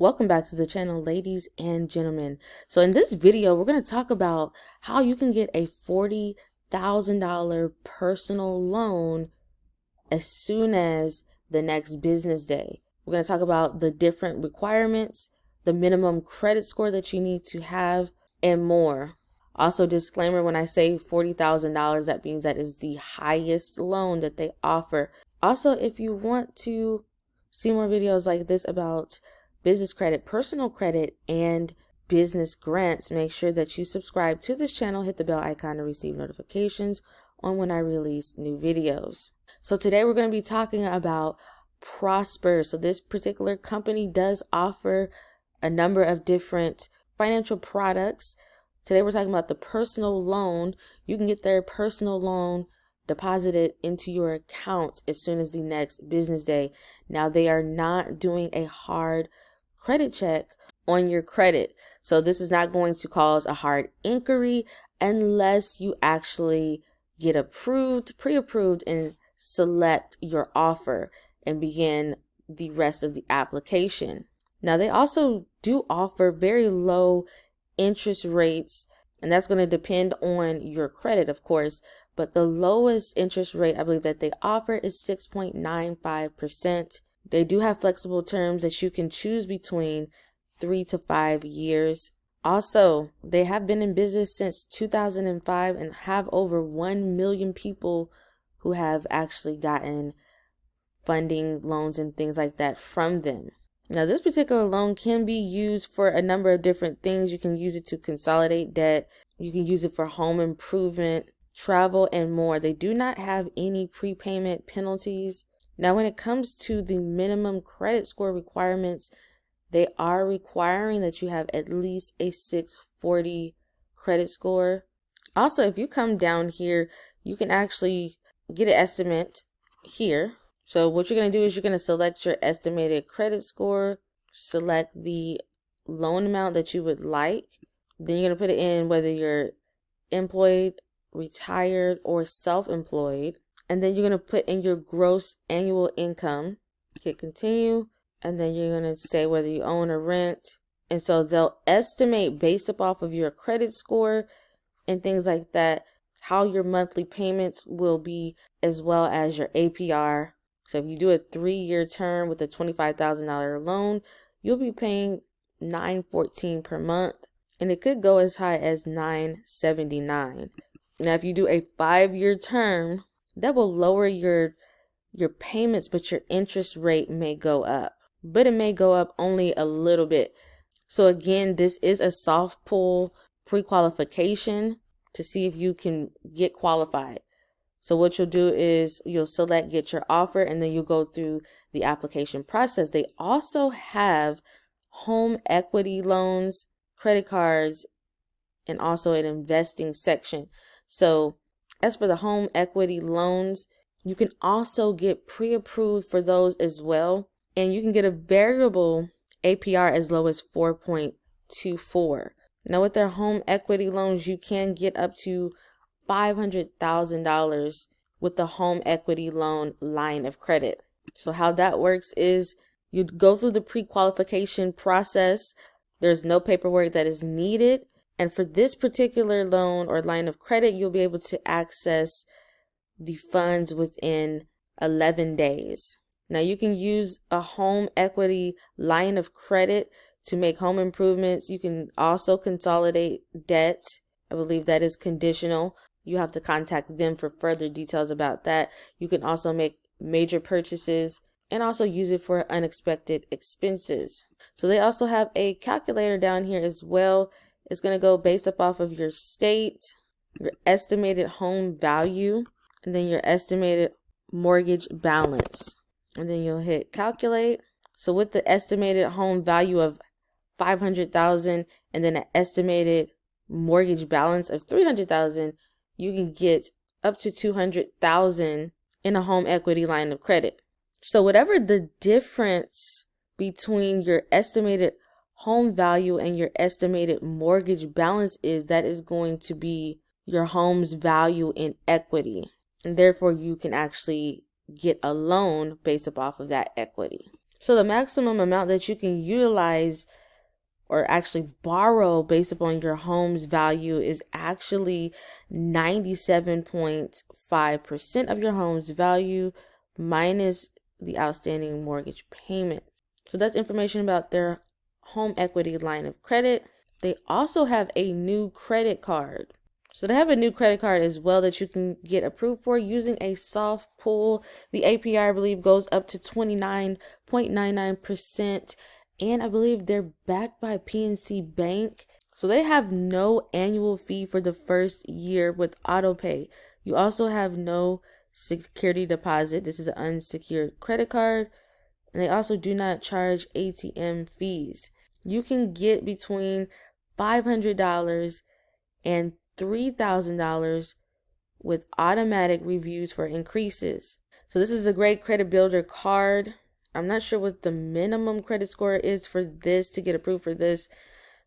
Welcome back to the channel, ladies and gentlemen. So in this video, we're going to talk about how you can get a $40,000 personal loan as soon as the next business day. We're going to talk about the different requirements, the minimum credit score that you need to have, and more. Also, disclaimer, when I say $40,000, that means that is the highest loan that they offer. Also, if you want to see more videos like this about business credit, personal credit, and business grants, make sure that you subscribe to this channel, hit the bell icon to receive notifications on when I release new videos. So today we're going to be talking about Prosper. So this particular company does offer a number of different financial products. Today we're talking about the personal loan. You can get their personal loan deposited into your account as soon as the next business day. Now, they are not doing a hard credit check on your credit. So this is not going to cause a hard inquiry unless you actually get approved, pre-approved, and select your offer and begin the rest of the application. Now, they also do offer very low interest rates, and that's going to depend on your credit, of course, but the lowest interest rate I believe that they offer is 6.95%. They do have flexible terms that you can choose between 3 to 5 years. Also, they have been in business since 2005 and have over 1 million people who have actually gotten funding, loans, and things like that from them. Now, this particular loan can be used for a number of different things. You can use it to consolidate debt. You can use it for home improvement, travel, and more. They do not have any prepayment penalties. Now, when it comes to the minimum credit score requirements, they are requiring that you have at least a 640 credit score. Also, if you come down here, you can actually get an estimate here. So what you're going to do is you're going to select your estimated credit score, select the loan amount that you would like. Then you're going to put it in whether you're employed, retired, or self-employed. And then you're going to put in your gross annual income. Hit continue. And then you're going to say whether you own or rent. And so they'll estimate based off of your credit score and things like that, how your monthly payments will be, as well as your APR. So if you do a 3-year term with a $25,000 loan, you'll be paying $914 per month, and it could go as high as $979. Now, if you do a 5-year term, that will lower your payments, but your interest rate may go up. But it may go up only a little bit. So again, this is a soft pull pre-qualification to see if you can get qualified. So what you'll do is you'll select get your offer, and then you'll go through the application process. They also have home equity loans, credit cards, and also an investing section. So as for the home equity loans, you can also get pre-approved for those as well. And you can get a variable APR as low as 4.24. Now with their home equity loans, you can get up to $500,000 with the home equity loan line of credit. So how that works is you go through the pre-qualification process. There's no paperwork that is needed. And for this particular loan or line of credit, you'll be able to access the funds within 11 days. Now you can use a home equity line of credit to make home improvements. You can also consolidate debt. I believe that is conditional. You have to contact them for further details about that. You can also make major purchases and also use it for unexpected expenses. So they also have a calculator down here as well. It's going to go based off of your state, your estimated home value, and then your estimated mortgage balance. And then you'll hit calculate. So with the estimated home value of $500,000 and then an estimated mortgage balance of $300,000, you can get up to $200,000 in a home equity line of credit. So whatever the difference between your estimated home value and your estimated mortgage balance is, that is going to be your home's value in equity. And therefore you can actually get a loan based off of that equity. So the maximum amount that you can utilize or actually borrow based upon your home's value is actually 97.5% of your home's value minus the outstanding mortgage payment. So that's information about their home equity line of credit. They also have a new credit card. So they have a new credit card as well that you can get approved for using a soft pull. The APR, I believe, goes up to 29.99%. And I believe they're backed by PNC Bank. So they have no annual fee for the first year with auto pay. You also have no security deposit. This is an unsecured credit card. And they also do not charge ATM fees. You can get between $500 and $3,000 with automatic reviews for increases. So this is a great credit builder card. I'm not sure what the minimum credit score is for this to get approved for this,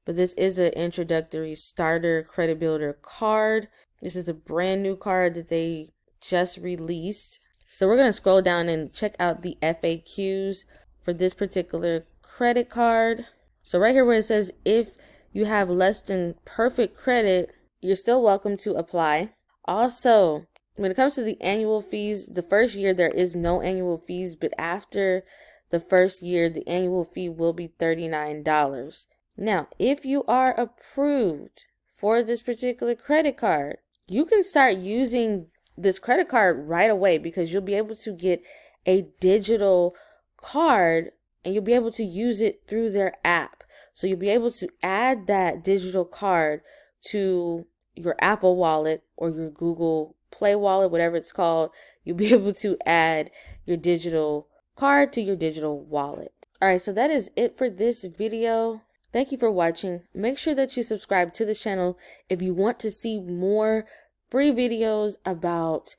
but this is an introductory starter credit builder card. This is a brand new card that they just released. So we're going to scroll down and check out the FAQs for this particular credit card. So right here where it says, if you have less than perfect credit, you're still welcome to apply. Also, when it comes to the annual fees, the first year there is no annual fees, but after the first year, the annual fee will be $39. Now, if you are approved for this particular credit card, you can start using this credit card right away because you'll be able to get a digital card and you'll be able to use it through their app. So you'll be able to add that digital card to your Apple Wallet or your Google Play Wallet, whatever it's called. You'll be able to add your digital card to your digital wallet. All right, so that is it for this video. Thank you for watching. Make sure that you subscribe to this channel if you want to see more free videos about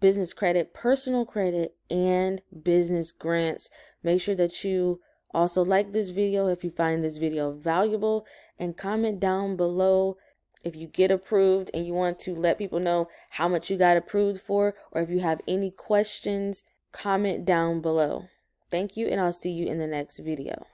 business credit, personal credit, and business grants. Make sure that you also like this video if you find this video valuable, and comment down below if you get approved and you want to let people know how much you got approved for, or if you have any questions, comment down below. Thank you, and I'll see you in the next video.